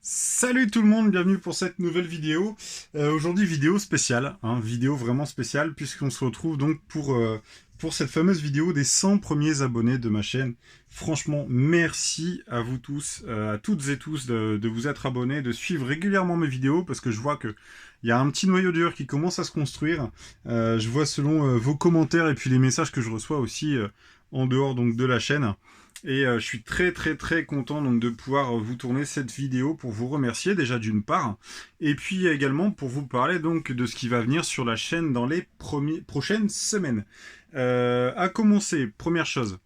Salut tout le monde, bienvenue pour cette nouvelle vidéo. Aujourd'hui vidéo spéciale, vidéo vraiment spéciale puisqu'on se retrouve donc pour cette fameuse vidéo des 100 premiers abonnés de ma chaîne. Franchement, merci à vous tous, à toutes et tous de vous être abonnés, de suivre régulièrement mes vidéos parce que je vois que il y a un petit noyau dur qui commence à se construire. Je vois selon vos commentaires et puis les messages que je reçois aussi en dehors donc de la chaîne. Et je suis très content donc de pouvoir vous tourner cette vidéo pour vous remercier déjà d'une part, et puis également pour vous parler donc de ce qui va venir sur la chaîne dans les prochaines semaines. À commencer, première chose,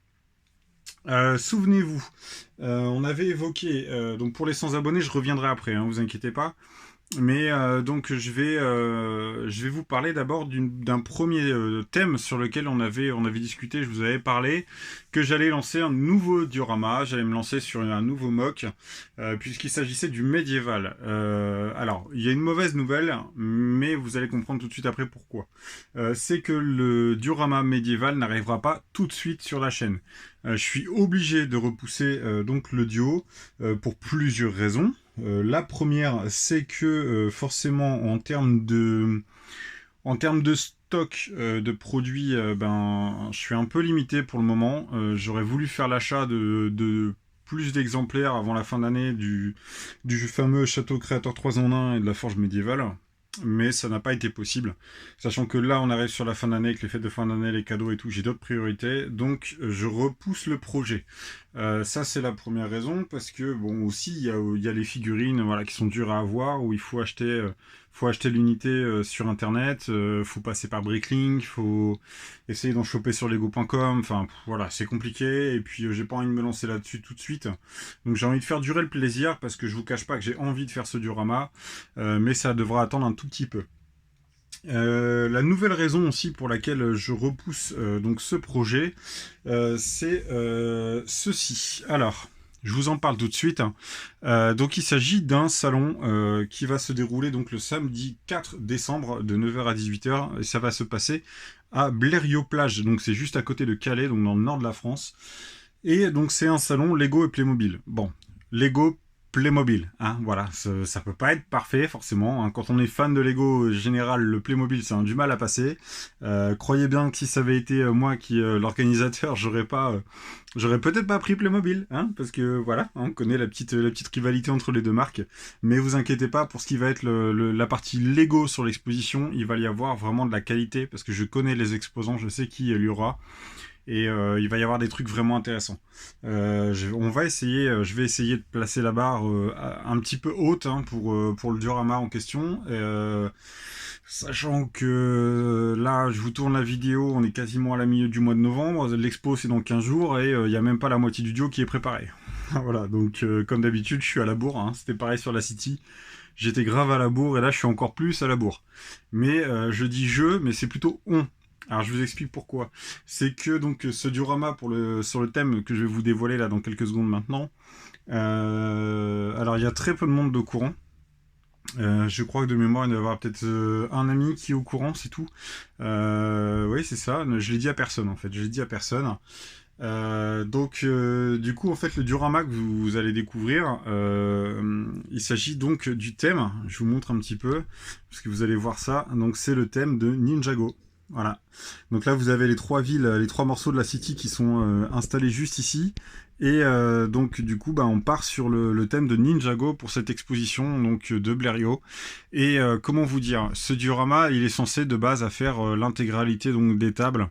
souvenez-vous, on avait évoqué, donc pour les 100 abonnés, je reviendrai après, vous inquiétez pas. Mais donc je vais vous parler d'abord d'un premier thème sur lequel on avait discuté, je vous avais parlé que j'allais lancer un nouveau diorama, j'allais me lancer sur un nouveau MOC, puisqu'il s'agissait du médiéval. Alors, il y a une mauvaise nouvelle, mais vous allez comprendre tout de suite après pourquoi. C'est que le diorama médiéval n'arrivera pas tout de suite sur la chaîne. Je suis obligé de repousser donc le duo pour plusieurs raisons. La première, c'est que forcément en termes de stock de produits, je suis un peu limité pour le moment. J'aurais voulu faire l'achat de plus d'exemplaires avant la fin d'année du fameux Château Créateur 3 en 1 et de la Forge médiévale. Mais ça n'a pas été possible, sachant que là on arrive sur la fin d'année avec les fêtes de fin d'année, les cadeaux et tout, j'ai d'autres priorités, donc je repousse le projet. Ça c'est la première raison, parce que bon aussi il y a les figurines voilà, qui sont dures à avoir, où il faut acheter l'unité sur internet, faut passer par Bricklink, faut essayer d'en choper sur lego.com, enfin voilà c'est compliqué, et puis j'ai pas envie de me lancer là-dessus tout de suite, donc j'ai envie de faire durer le plaisir, parce que je vous cache pas que j'ai envie de faire ce diorama, mais ça devra attendre un tout petit peu. La nouvelle raison aussi pour laquelle je repousse donc ce projet, c'est ceci. Alors, je vous en parle tout de suite. Donc, il s'agit d'un salon qui va se dérouler donc le samedi 4 décembre de 9h à 18h. Et ça va se passer à Blériot-Plage. Donc, c'est juste à côté de Calais, donc dans le nord de la France. Et donc, c'est un salon Lego et Playmobil. Bon, Lego, Playmobil, voilà, ça peut pas être parfait forcément, Quand on est fan de Lego général, le Playmobil ça a du mal à passer. Croyez bien que si ça avait été moi qui l'organisateur, j'aurais peut-être pas pris Playmobil, parce que voilà, on connaît la petite rivalité entre les deux marques. Mais vous inquiétez pas, pour ce qui va être la partie Lego sur l'exposition, il va y avoir vraiment de la qualité, parce que je connais les exposants, je sais qui il y aura. Et il va y avoir des trucs vraiment intéressants. Je vais essayer de placer la barre un petit peu haute pour le diorama en question. Sachant que là, je vous tourne la vidéo, on est quasiment à la milieu du mois de novembre. L'expo c'est dans 15 jours et il n'y a même pas la moitié du duo qui est préparé. Voilà, donc comme d'habitude, je suis à la bourre. C'était pareil sur la City. J'étais grave à la bourre et là, je suis encore plus à la bourre. Mais je dis je, mais c'est plutôt on. Alors je vous explique pourquoi. C'est que donc ce diorama sur le thème que je vais vous dévoiler là dans quelques secondes maintenant. Alors il y a très peu de monde au courant. Je crois que de mémoire il doit y avoir peut-être un ami qui est au courant, c'est tout. Oui c'est ça. Je l'ai dit à personne en fait. Je l'ai dit à personne. Du coup en fait le diorama que vous allez découvrir, il s'agit donc du thème. Je vous montre un petit peu parce que vous allez voir ça. Donc c'est le thème de Ninjago. Voilà. Donc là, vous avez les trois villes, les trois morceaux de la City qui sont installés juste ici. Et donc du coup, on part sur le thème de Ninjago pour cette exposition donc de Blériot. Et comment vous dire, ce diorama, il est censé de base à faire l'intégralité donc des tables.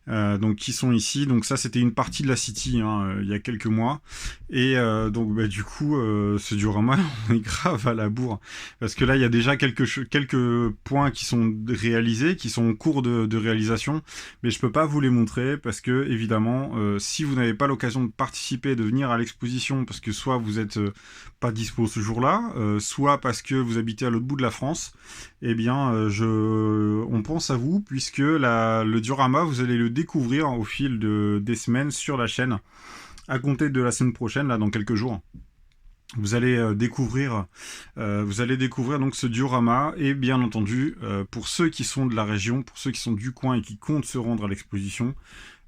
Donc qui sont ici. Donc ça c'était une partie de la City il y a quelques mois. Et du coup ce diorama on est grave à la bourre. Parce que là il y a déjà quelques points qui sont réalisés, qui sont en cours de réalisation. Mais je peux pas vous les montrer parce que évidemment si vous n'avez pas l'occasion de participer, de venir à l'exposition, parce que soit vous êtes pas dispo ce jour-là, soit parce que vous habitez à l'autre bout de la France, eh bien on pense à vous, puisque le diorama vous allez le découvrir au fil des semaines sur la chaîne, à compter de la semaine prochaine, là dans quelques jours. Vous allez découvrir donc ce diorama, et bien entendu pour ceux qui sont de la région, pour ceux qui sont du coin et qui comptent se rendre à l'exposition,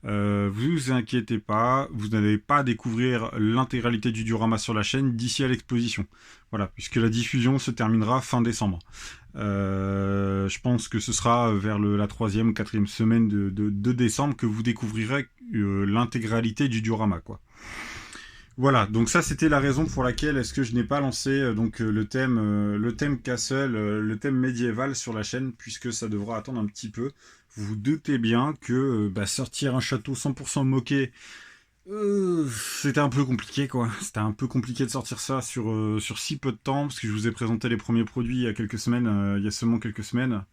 Vous inquiétez pas, vous n'allez pas découvrir l'intégralité du diorama sur la chaîne d'ici à l'exposition. Voilà, puisque la diffusion se terminera fin décembre. Je pense que ce sera vers la 3e, 4e semaine de décembre que vous découvrirez l'intégralité du diorama, quoi. Voilà, donc ça c'était la raison pour laquelle est-ce que je n'ai pas lancé le thème Castle, le thème médiéval sur la chaîne, puisque ça devra attendre un petit peu. Vous vous doutez bien que sortir un château 100% moqué, c'était un peu compliqué, quoi. C'était un peu compliqué de sortir ça sur si peu de temps, parce que je vous ai présenté les premiers produits il y a quelques semaines, il y a seulement quelques semaines.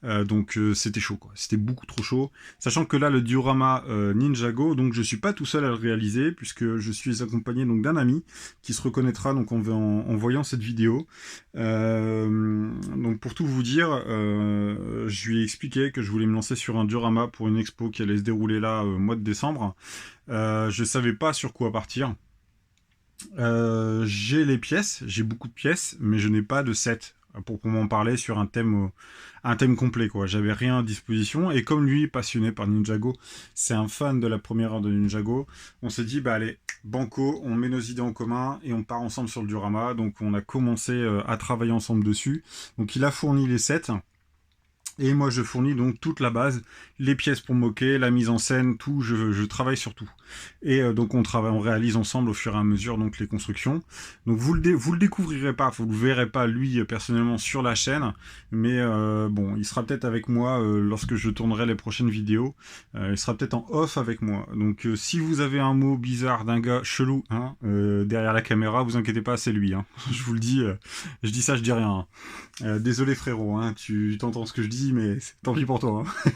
Donc c'était chaud, quoi. C'était beaucoup trop chaud. Sachant que là, le diorama Ninjago, donc je suis pas tout seul à le réaliser, puisque je suis accompagné donc d'un ami qui se reconnaîtra donc en voyant cette vidéo. Donc pour tout vous dire, je lui ai expliqué que je voulais me lancer sur un diorama pour une expo qui allait se dérouler là au mois de décembre. Je savais pas sur quoi partir. J'ai les pièces, j'ai beaucoup de pièces, mais je n'ai pas de set pour m'en parler sur un thème complet, quoi. J'avais rien à disposition, et comme lui, passionné par Ninjago, c'est un fan de la première heure de Ninjago, on s'est dit, bah allez, banco, on met nos idées en commun, et on part ensemble sur le diorama. Donc on a commencé à travailler ensemble dessus. Donc il a fourni les sets, et moi je fournis donc toute la base, les pièces pour moquer, la mise en scène, tout, je travaille sur tout. Et donc on réalise ensemble au fur et à mesure donc les constructions. Donc vous le découvrirez pas, vous le verrez pas lui personnellement sur la chaîne, mais bon, il sera peut-être avec moi lorsque je tournerai les prochaines vidéos. Il sera peut-être en off avec moi. Donc si vous avez un mot bizarre d'un gars chelou derrière la caméra, vous inquiétez pas, c'est lui. Hein. Je vous le dis, je dis ça, je dis rien. Désolé frérot, hein, tu t'entends ce que je dis, mais tant pis pour toi. Hein.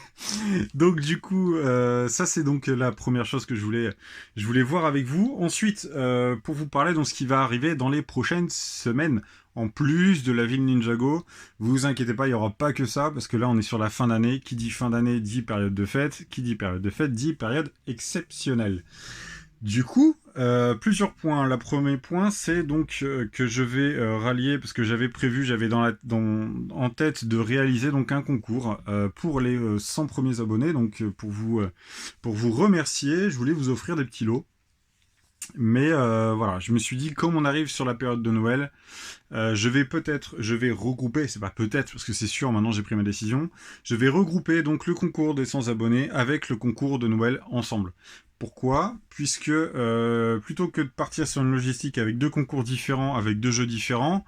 Donc du coup, ça c'est donc la première chose que je voulais voir avec vous. Ensuite, pour vous parler de ce qui va arriver dans les prochaines semaines, en plus de la ville Ninjago, vous inquiétez pas, il n'y aura pas que ça, parce que là on est sur la fin d'année. Qui dit fin d'année dit période de fête. Qui dit période de fête dit période exceptionnelle. Du coup, plusieurs points. Le premier point, c'est donc que je vais rallier, parce que j'avais prévu, en tête de réaliser donc un concours pour les 100 premiers abonnés. Donc pour vous remercier, je voulais vous offrir des petits lots. Mais voilà, je me suis dit, comme on arrive sur la période de Noël, je vais regrouper, c'est pas peut-être, parce que c'est sûr, maintenant j'ai pris ma décision, je vais regrouper donc le concours des 100 abonnés avec le concours de Noël ensemble. Pourquoi ? Puisque plutôt que de partir sur une logistique avec deux concours différents, avec deux jeux différents,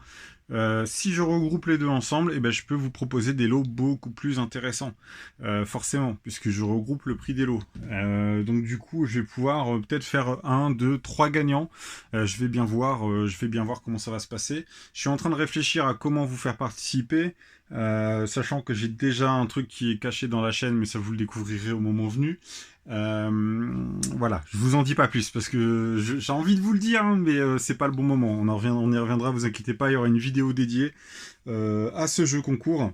si je regroupe les deux ensemble, eh ben, je peux vous proposer des lots beaucoup plus intéressants, forcément, puisque je regroupe le prix des lots. Donc du coup, je vais pouvoir peut-être faire 1, 2, 3 gagnants. Je vais bien voir comment ça va se passer. Je suis en train de réfléchir à comment vous faire participer, sachant que j'ai déjà un truc qui est caché dans la chaîne, mais ça vous le découvrirez au moment venu. Voilà, je vous en dis pas plus parce que j'ai envie de vous le dire, hein, mais c'est pas le bon moment. On y reviendra, vous inquiétez pas, il y aura une vidéo dédiée à ce jeu concours,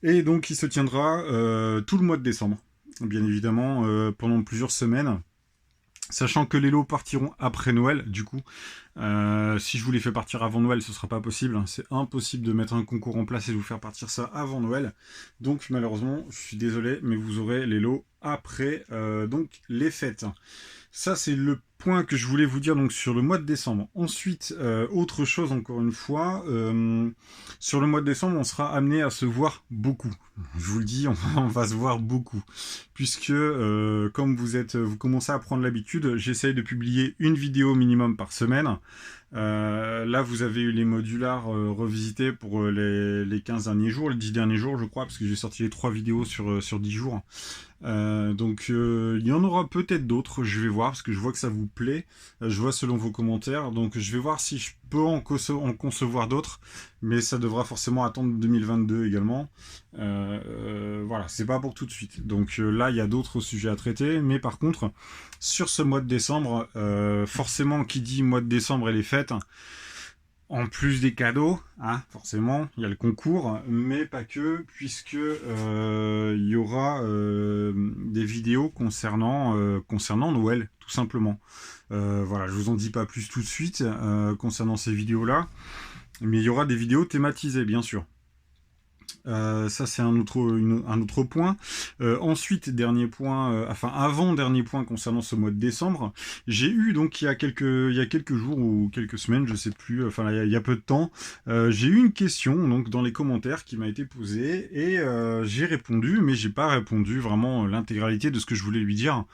et donc il se tiendra tout le mois de décembre, bien évidemment, pendant plusieurs semaines. Sachant que les lots partiront après Noël, du coup, si je vous les fais partir avant Noël, ce sera pas possible. C'est impossible de mettre un concours en place et de vous faire partir ça avant Noël. Donc malheureusement, je suis désolé, mais vous aurez les lots après donc les fêtes. Ça, c'est le point que je voulais vous dire donc sur le mois de décembre. Ensuite, autre chose encore une fois, sur le mois de décembre, on sera amené à se voir beaucoup. Je vous le dis, on va se voir beaucoup. Puisque, comme vous commencez à prendre l'habitude, j'essaye de publier une vidéo minimum par semaine. Là, vous avez eu les modulars revisités pour les 15 derniers jours, les 10 derniers jours, je crois, parce que j'ai sorti les 3 vidéos sur 10 jours. Donc il y en aura peut-être d'autres, je vais voir, parce que je vois que ça vous plaît, je vois selon vos commentaires, donc je vais voir si je peux en concevoir d'autres, mais ça devra forcément attendre 2022 également. Voilà, c'est pas pour tout de suite. Donc là, il y a d'autres sujets à traiter, mais par contre, sur ce mois de décembre, forcément, qui dit mois de décembre et les fêtes, en plus des cadeaux, hein, forcément, il y a le concours, mais pas que, puisque il y aura des vidéos concernant Noël, tout simplement. Voilà, je vous en dis pas plus tout de suite concernant ces vidéos-là, mais il y aura des vidéos thématisées, bien sûr. Ça c'est un autre point. Ensuite, dernier point, avant-dernier point concernant ce mois de décembre, j'ai eu donc il y a quelques jours ou quelques semaines, je sais plus, il y a peu de temps, j'ai eu une question donc dans les commentaires qui m'a été posée et j'ai répondu, mais j'ai pas répondu vraiment l'intégralité de ce que je voulais lui dire.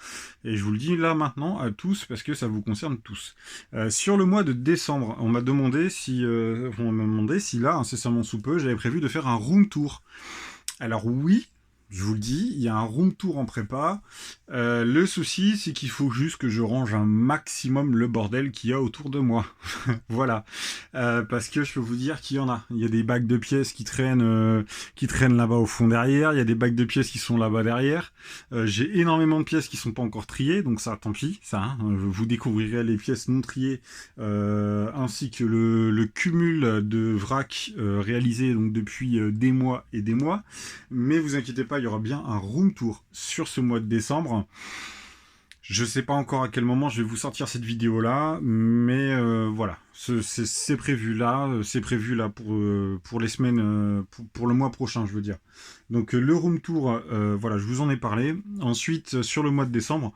Et je vous le dis là maintenant à tous parce que ça vous concerne tous. Sur le mois de décembre, on m'a demandé si là, incessamment sous peu, j'avais prévu de faire un room tour. Alors oui, je vous le dis, il y a un room tour en prépa. Le souci, c'est qu'il faut juste que je range un maximum le bordel qu'il y a autour de moi. Voilà. Parce que je peux vous dire qu'il y en a. Il y a des bacs de pièces qui traînent là-bas au fond derrière. Il y a des bacs de pièces qui sont là-bas derrière. J'ai énormément de pièces qui sont pas encore triées, donc ça, tant pis. Ça, hein. Vous découvrirez les pièces non triées, ainsi que le cumul de vrac réalisé donc depuis des mois et des mois. Mais vous inquiétez pas, il y aura bien un room tour sur ce mois de décembre. Je sais pas encore à quel moment je vais vous sortir cette vidéo là, mais voilà, c'est prévu là, pour les semaines, pour le mois prochain, je veux dire. Donc le room tour, voilà, je vous en ai parlé. Ensuite, sur le mois de décembre,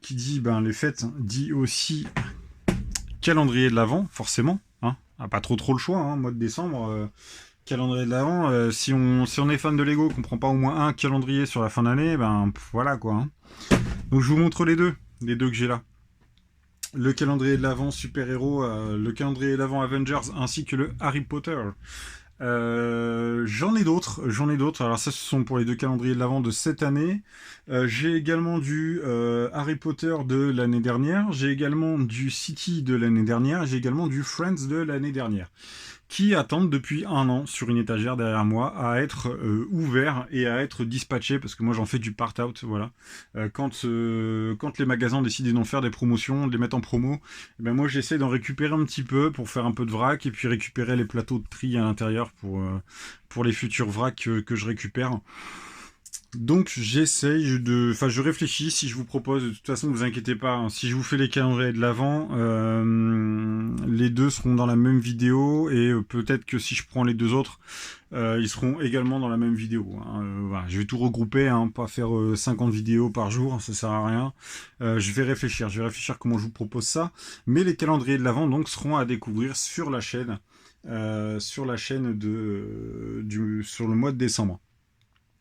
qui dit les fêtes, dit aussi calendrier de l'Avent, forcément. Hein, pas trop le choix, hein, mois de décembre. Calendrier de l'Avent, si on est fan de Lego, qu'on prend pas au moins un calendrier sur la fin d'année, voilà quoi. Hein. Donc je vous montre les deux que j'ai là. Le calendrier de l'Avent super-héros, le calendrier de l'Avent Avengers, ainsi que le Harry Potter. J'en ai d'autres. Alors ça, ce sont pour les deux calendriers de l'Avent de cette année. J'ai également du Harry Potter de l'année dernière. J'ai également du City de l'année dernière. J'ai également du Friends de l'année dernière, qui attendent depuis un an sur une étagère derrière moi à être ouverts et à être dispatchés, parce que moi j'en fais du part-out, voilà. Quand les magasins décident d'en faire des promotions, de les mettre en promo, moi j'essaie d'en récupérer un petit peu pour faire un peu de vrac et puis récupérer les plateaux de tri à l'intérieur pour les futurs vracs que je récupère. Donc je réfléchis si je vous propose, de toute façon ne vous inquiétez pas, hein, si je vous fais les calendriers de l'Avent, les deux seront dans la même vidéo et peut-être que si je prends les deux autres, ils seront également dans la même vidéo. Hein. Voilà, je vais tout regrouper, hein, pas faire 50 vidéos par jour, ça sert à rien. Je vais réfléchir comment je vous propose ça, mais les calendriers de l'Avent donc seront à découvrir sur la chaîne, sur le mois de décembre.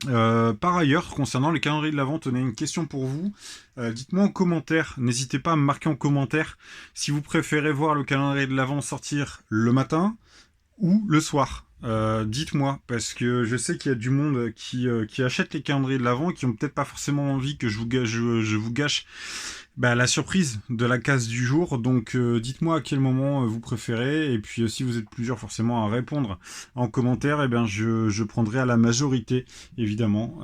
Par ailleurs, concernant les calendriers de l'Avent, on a une question pour vous. Dites-moi en commentaire, n'hésitez pas à me marquer en commentaire si vous préférez voir le calendrier de l'Avent sortir le matin ou le soir. Dites-moi, parce que je sais qu'il y a du monde qui achète les calendriers de l'Avent et qui ont peut-être pas forcément envie que je vous gâche la surprise de la case du jour. Donc dites-moi à quel moment vous préférez, et puis si vous êtes plusieurs forcément à répondre en commentaire, je prendrai à la majorité évidemment,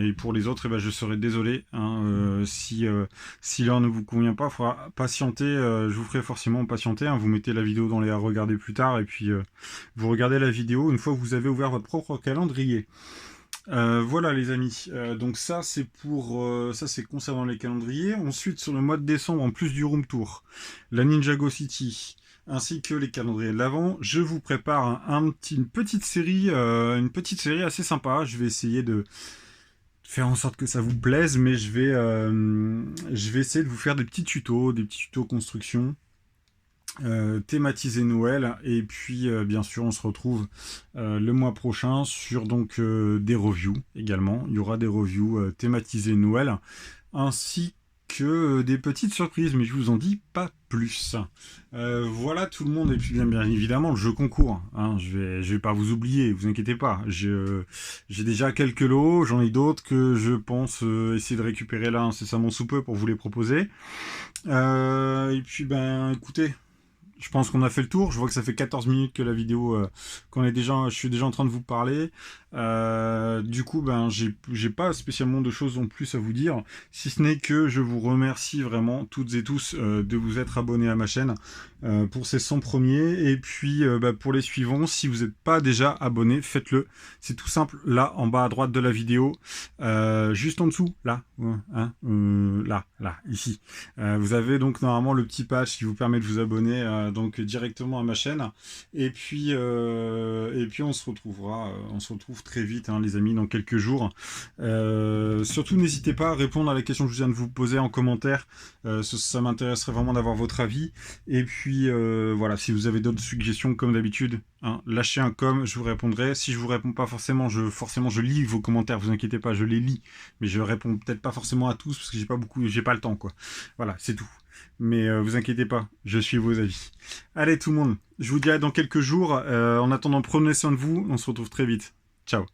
et pour les autres je serai désolé, hein, si l'heure ne vous convient pas, il faudra patienter, je vous ferai forcément patienter, hein, vous mettez la vidéo dans les à regarder plus tard et puis vous regardez la vidéo une fois que vous avez ouvert votre propre calendrier. Voilà les amis, donc ça c'est concernant les calendriers. Ensuite sur le mois de décembre, en plus du room tour, la Ninjago City ainsi que les calendriers de l'Avent, je vous prépare une petite série assez sympa. Je vais essayer de faire en sorte que ça vous plaise, mais je vais essayer de vous faire des petits tutos construction, thématiser Noël, et puis bien sûr on se retrouve le mois prochain sur donc des reviews également. Il y aura des reviews thématisées Noël ainsi que des petites surprises, mais je vous en dis pas plus. Voilà tout le monde, et puis bien évidemment le jeu concours, hein, je vais pas vous oublier, vous inquiétez pas, j'ai déjà quelques lots, j'en ai d'autres que je pense essayer de récupérer là incessamment sous peu pour vous les proposer. Et puis écoutez, je pense qu'on a fait le tour. Je vois que ça fait 14 minutes que la vidéo, je suis déjà en train de vous parler. Du coup, j'ai pas spécialement de choses en plus à vous dire, si ce n'est que je vous remercie vraiment toutes et tous de vous être abonnés à ma chaîne pour ces 100 premiers. Et puis pour les suivants, si vous n'êtes pas déjà abonné, faites-le. C'est tout simple, là en bas à droite de la vidéo, juste en dessous, là, là, ici. Vous avez donc normalement le petit patch qui vous permet de vous abonner donc directement à ma chaîne. Et puis on se retrouvera, on se retrouve très vite, hein, les amis, dans quelques jours. Surtout, n'hésitez pas à répondre à la question que je viens de vous poser en commentaire. Ça m'intéresserait vraiment d'avoir votre avis. Et puis voilà, si vous avez d'autres suggestions, comme d'habitude, hein, lâchez un com, je vous répondrai. Si je vous réponds pas forcément, je lis vos commentaires. Vous inquiétez pas, je les lis, mais je réponds peut-être pas forcément à tous parce que j'ai pas le temps, quoi. Voilà, c'est tout. Mais vous inquiétez pas, je suis vos avis. Allez tout le monde, je vous dis à dans quelques jours. En attendant, prenez soin de vous. On se retrouve très vite. Ciao.